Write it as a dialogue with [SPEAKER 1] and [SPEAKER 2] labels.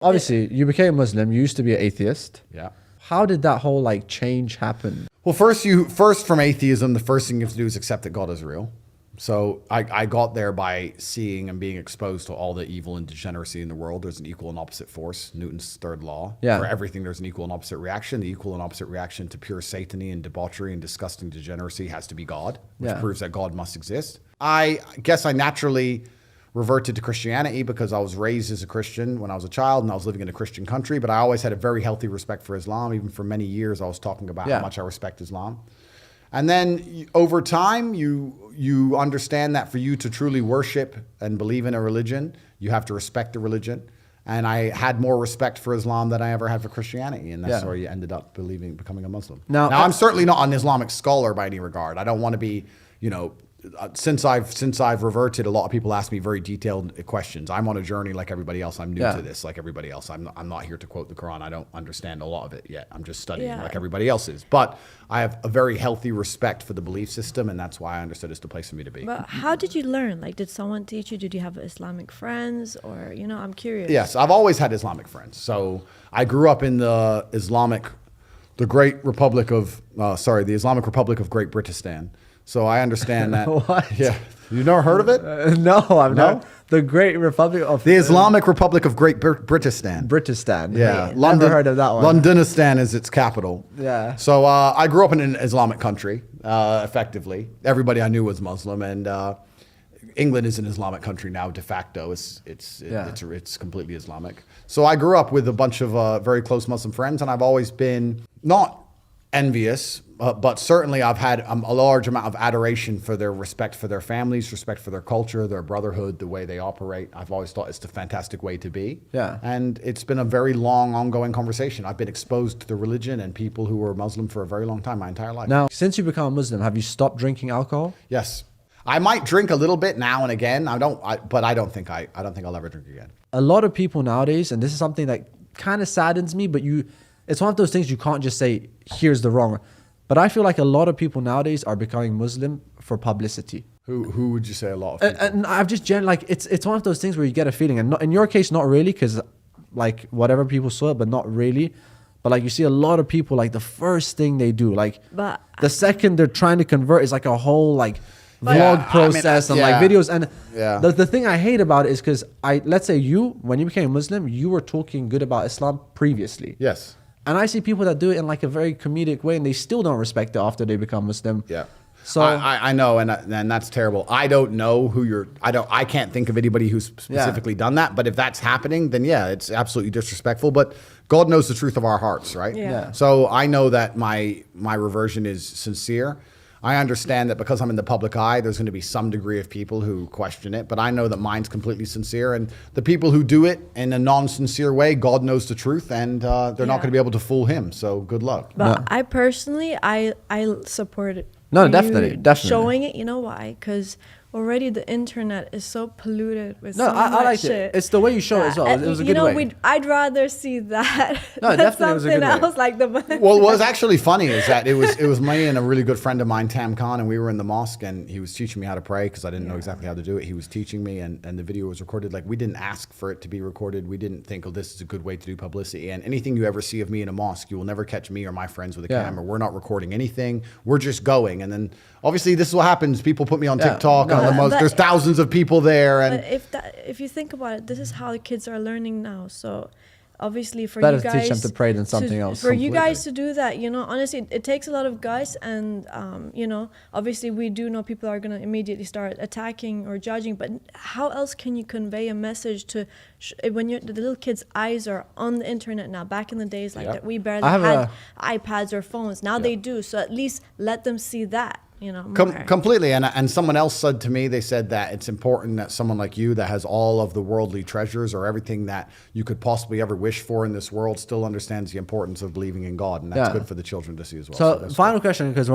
[SPEAKER 1] Obviously, you became Muslim. You used to be an atheist.
[SPEAKER 2] Yeah.
[SPEAKER 1] How did that whole like change happen?
[SPEAKER 2] Well, first from atheism, the first thing you have to do is accept that God is real. So I got there by seeing and being exposed to all the evil and degeneracy in the world. There's an equal and opposite force, Newton's third law.
[SPEAKER 1] Yeah.
[SPEAKER 2] For everything, there's an equal and opposite reaction. The equal and opposite reaction to pure satany and debauchery and disgusting degeneracy has to be God, which proves that God must exist. I guess I naturally reverted to Christianity because I was raised as a Christian when I was a child and I was living in a Christian country, but I always had a very healthy respect for Islam. Even for many years, I was talking about how much I respect Islam. And then over time, you understand that for you to truly worship and believe in a religion, you have to respect the religion. And I had more respect for Islam than I ever had for Christianity. And that's where you ended up becoming a Muslim. Now, I'm certainly not an Islamic scholar by any regard. I don't want to be, since I've reverted, a lot of people ask me very detailed questions. I'm on a journey like everybody else. I'm new to this, like everybody else. I'm not here to quote the Quran. I don't understand a lot of it yet. I'm just studying like everybody else is. But I have a very healthy respect for the belief system, and that's why I understood it's the place for me to be.
[SPEAKER 3] But how did you learn? Like, did someone teach you? Did you have Islamic friends? Or, I'm curious.
[SPEAKER 2] Yes, I've always had Islamic friends. So I grew up in the Islamic Republic of Great Britistan. So I understand that.
[SPEAKER 1] What?
[SPEAKER 2] Yeah. You never heard of it?
[SPEAKER 1] No, I've not. The Great Republic of...
[SPEAKER 2] The Islamic Republic of Great Britistan.
[SPEAKER 1] Britistan.
[SPEAKER 2] Yeah.
[SPEAKER 1] Never heard of that one.
[SPEAKER 2] Londonistan is its capital.
[SPEAKER 1] Yeah.
[SPEAKER 2] So I grew up in an Islamic country, effectively. Everybody I knew was Muslim, and England is an Islamic country now de facto. It's completely Islamic. So I grew up with a bunch of very close Muslim friends, and I've always been not envious, but certainly I've had a large amount of adoration for their respect for their families, respect for their culture, their brotherhood, the way they operate. I've always thought it's the fantastic way to be.
[SPEAKER 1] Yeah.
[SPEAKER 2] And it's been a very long, ongoing conversation. I've been exposed to the religion and people who were Muslim for a very long time, my entire life.
[SPEAKER 1] Now, since you become a Muslim, have you stopped drinking alcohol?
[SPEAKER 2] Yes. I might drink a little bit now and again. But I don't think I'll ever drink again.
[SPEAKER 1] A lot of people nowadays, and this is something that kind of saddens me, but it's one of those things you can't just say, here's the wrong. But I feel like a lot of people nowadays are becoming Muslim for publicity.
[SPEAKER 2] Who would you say a lot of people?
[SPEAKER 1] And I've just it's one of those things where you get a feeling, and not, in your case, not really, because like whatever people saw it, but not really. But like you see a lot of people, like the first thing they do, like the second they're trying to convert is like a whole like vlog process and like videos. And the thing I hate about it is because let's say when you became Muslim, you were talking good about Islam previously.
[SPEAKER 2] Yes.
[SPEAKER 1] And I see people that do it in like a very comedic way, and they still don't respect it after they become Muslim.
[SPEAKER 2] Yeah.
[SPEAKER 1] So
[SPEAKER 2] I know, and that's terrible. I don't know I can't think of anybody who's specifically done that. But if that's happening, then it's absolutely disrespectful. But God knows the truth of our hearts, right?
[SPEAKER 3] Yeah.
[SPEAKER 2] So I know that my reversion is sincere. I understand that because I'm in the public eye, there's going to be some degree of people who question it, but I know that mine's completely sincere. And the people who do it in a non-sincere way, God knows the truth, and they're not going to be able to fool him. So good luck.
[SPEAKER 3] But I personally, I support it.
[SPEAKER 1] No, definitely.
[SPEAKER 3] Showing it, you know why? Because already the internet is so polluted with so
[SPEAKER 1] I
[SPEAKER 3] much
[SPEAKER 1] like
[SPEAKER 3] shit.
[SPEAKER 1] it. It's the way you show it as well. It was a good way.
[SPEAKER 3] I'd rather see that
[SPEAKER 1] than
[SPEAKER 3] definitely
[SPEAKER 1] was a good
[SPEAKER 3] something else
[SPEAKER 1] way.
[SPEAKER 3] like
[SPEAKER 2] Well, what's actually funny is that it was me and a really good friend of mine, Tam Khan, and we were in the mosque, and he was teaching me how to pray because I didn't know exactly how to do it. He was teaching me, and the video was recorded. Like, we didn't ask for it to be recorded. We didn't think, this is a good way to do publicity. And anything you ever see of me in a mosque, you will never catch me or my friends with a camera. We're not recording anything. We're just going. And then obviously this is what happens. People put me on TikTok and on the mosque. There's thousands of people there, and
[SPEAKER 3] but if you think about it, this is how the kids are learning now. So obviously for
[SPEAKER 1] better
[SPEAKER 3] you guys
[SPEAKER 1] to teach them to pray than something else.
[SPEAKER 3] For you guys to do that, honestly, it takes a lot of guys, and obviously we do know people are going to immediately start attacking or judging, but how else can you convey a message to when the little kids' eyes are on the internet now? Back in the days that we barely had iPads or phones. Now they do, so at least let them see that.
[SPEAKER 2] Completely. And someone else said to me, they said that it's important that someone like you that has all of the worldly treasures or everything that you could possibly ever wish for in this world still understands the importance of believing in God. And that's good for the children to see as well.
[SPEAKER 1] So final question, because